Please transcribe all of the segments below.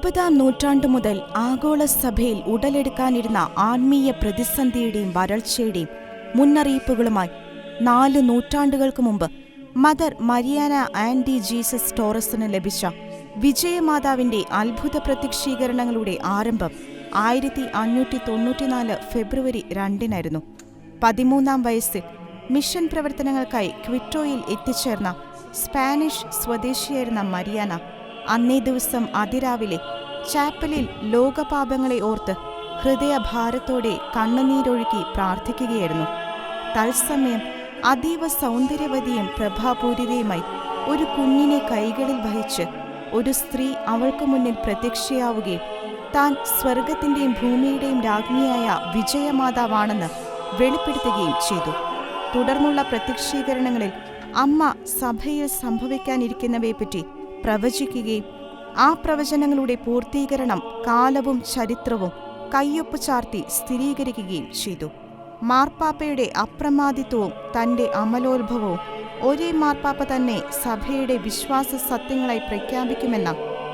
20-ാം നൂറ്റാണ്ടു മുതൽ ആഗോള സഭയിൽ ഉടലെടുക്കാനിരുന്ന ആത്മീയ പ്രതിസന്ധിയുടെയും വരൾച്ചയുടെയും മുന്നറിയിപ്പുകളുമായി 4 നൂറ്റാണ്ടുകൾക്ക് മുമ്പ് മദർ മരിയാന ആൻഡി ജീസസ് ടോറസിന് ലഭിച്ച വിജയമാതാവിന്റെ അത്ഭുത പ്രത്യക്ഷീകരണങ്ങളുടെ ആരംഭം 1594 ഫെബ്രുവരി 2-നായിരുന്നു. 13-ാം വയസ്സിൽ മിഷൻ പ്രവർത്തനങ്ങൾക്കായി ക്വിറ്റോയിൽ എത്തിച്ചേർന്ന സ്പാനിഷ് സ്വദേശിയായിരുന്ന മരിയാന അന്നേ ദിവസം അതിരാവിലെ ചാപ്പലിൽ ലോകപാപങ്ങളെ ഓർത്ത് ഹൃദയഭാരത്തോടെ കണ്ണുനീരൊഴുക്കി പ്രാർത്ഥിക്കുകയായിരുന്നു. തത്സമയം അതീവ സൗന്ദര്യവതിയും പ്രഭാപൂരിതയുമായി ഒരു കുഞ്ഞിനെ കൈകളിൽ വഹിച്ച് ഒരു സ്ത്രീ അവൾക്കു മുന്നിൽ പ്രത്യക്ഷയാവുകയും താൻ സ്വർഗത്തിന്റെയും ഭൂമിയുടെയും രാജ്ഞിയായ വിജയമാതാവാണെന്ന് വെളിപ്പെടുത്തുകയും ചെയ്തു. തുടർന്നുള്ള പ്രത്യക്ഷീകരണങ്ങളിൽ അമ്മ സഭയിൽ സംഭവിക്കാനിരിക്കുന്നവയെപ്പറ്റി പ്രവചിക്കുകയും ആ പ്രവചനങ്ങളുടെ പൂർത്തീകരണം കാലവും ചരിത്രവും കയ്യൊപ്പ് ചാർത്തി സ്ഥിരീകരിക്കുകയും ചെയ്തു. മാർപ്പാപ്പയുടെ അപ്രമാദിത്വവും തന്റെ അമലോത്ഭവവും ഒരേ മാർപ്പാപ്പ തന്നെ സഭയുടെ വിശ്വാസ സത്യങ്ങളായി പ്രഖ്യാപിക്കുമെന്ന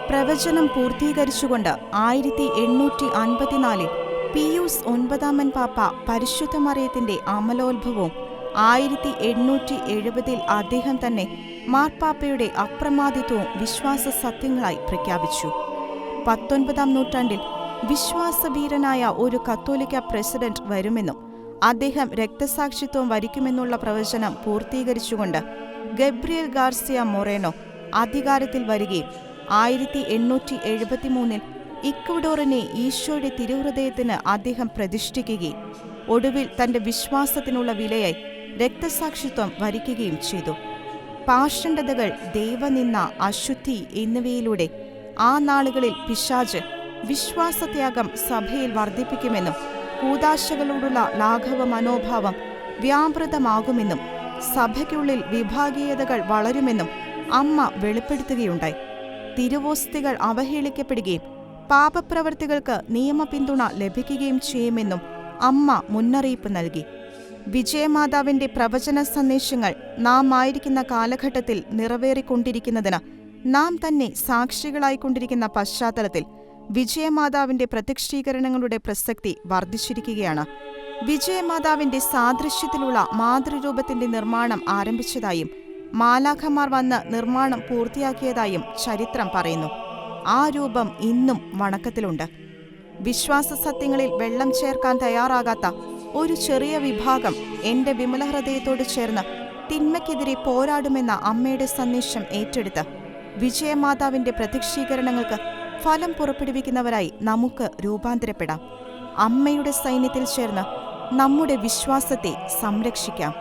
പ്രവചനം പൂർത്തീകരിച്ചുകൊണ്ട് 1854 പിയൂസ് 9-ാമൻ പാപ്പ പരിശുദ്ധ മറിയത്തിന്റെ അമലോത്ഭവവും 1870 അദ്ദേഹം തന്നെ മാർപ്പാപ്പയുടെ അപ്രമാദിത്വവും വിശ്വാസ സത്യങ്ങളായി പ്രഖ്യാപിച്ചു. 19-ാം നൂറ്റാണ്ടിൽ വിശ്വാസവീരനായ ഒരു കത്തോലിക്ക പ്രസിഡന്റ് വരുമെന്നും അദ്ദേഹം രക്തസാക്ഷിത്വം വരിക്കുമെന്നുള്ള പ്രവചനം പൂർത്തീകരിച്ചുകൊണ്ട് ഗബ്രിയേൽ ഗാർസിയ മൊറേനോ അധികാരത്തിൽ വരികയും 1873 ഇക്വഡോറിനെ ഈശോയുടെ തിരുഹൃദയത്തിന് അദ്ദേഹം പ്രതിഷ്ഠിക്കുകയും ഒടുവിൽ തന്റെ വിശ്വാസത്തിനുള്ള വിലയായി രക്തസാക്ഷിത്വം വരിക്കുകയും ചെയ്തു. പാഷണ്ഡതകൾ, ദൈവനിന്ദ, അശുദ്ധി എന്നിവയിലൂടെ ആ നാളുകളിൽ പിശാച് വിശ്വാസത്യാഗം സഭയിൽ വർദ്ധിപ്പിക്കുമെന്നും കൂദാശകളോടുള്ള ലാഘവ മനോഭാവം വ്യാപൃതമാകുമെന്നും സഭയ്ക്കുള്ളിൽ വിഭാഗീയതകൾ വളരുമെന്നും അമ്മ വെളിപ്പെടുത്തുകയുണ്ടായി. തിരുവോസ്തികൾ അവഹേളിക്കപ്പെടുകയും പാപപ്രവർത്തികൾക്ക് നിയമപിന്തുണ ലഭിക്കുകയും ചെയ്യുമെന്നും അമ്മ മുന്നറിയിപ്പ് നൽകി. വിജയമാതാവിന്റെ പ്രവചന സന്ദേശങ്ങൾ നാം ആയിരിക്കുന്ന കാലഘട്ടത്തിൽ നിറവേറിക്കൊണ്ടിരിക്കുന്നതിന് നാം തന്നെ സാക്ഷികളായിക്കൊണ്ടിരിക്കുന്ന പശ്ചാത്തലത്തിൽ വിജയമാതാവിന്റെ പ്രത്യക്ഷീകരണങ്ങളുടെ പ്രസക്തി വർദ്ധിച്ചിരിക്കുകയാണ്. വിജയമാതാവിന്റെ സാദൃശ്യത്തിലുള്ള മാതൃരൂപത്തിന്റെ നിർമ്മാണം ആരംഭിച്ചതായും മാലാഖമാർ വന്ന് നിർമ്മാണം പൂർത്തിയാക്കിയതായും ചരിത്രം പറയുന്നു. ആ രൂപം ഇന്നും വണക്കത്തിലുണ്ട്. വിശ്വാസ സത്യങ്ങളിൽ വെള്ളം ചേർക്കാൻ തയ്യാറാകാത്ത ഒരു ചെറിയ വിഭാഗം എന്റെ വിമല ഹൃദയത്തോട് ചേർന്ന് തിന്മയ്ക്കെതിരെ പോരാടുമെന്ന അമ്മയുടെ സന്ദേശം ഏറ്റെടുത്ത് വിജയമാതാവിന്റെ പ്രത്യക്ഷീകരണങ്ങൾക്ക് ഫലം പുറപ്പെടുവിക്കുന്നവരായി നമുക്ക് രൂപാന്തരപ്പെടാം. അമ്മയുടെ സൈന്യത്തിൽ ചേർന്ന് നമ്മുടെ വിശ്വാസത്തെ സംരക്ഷിക്കാം.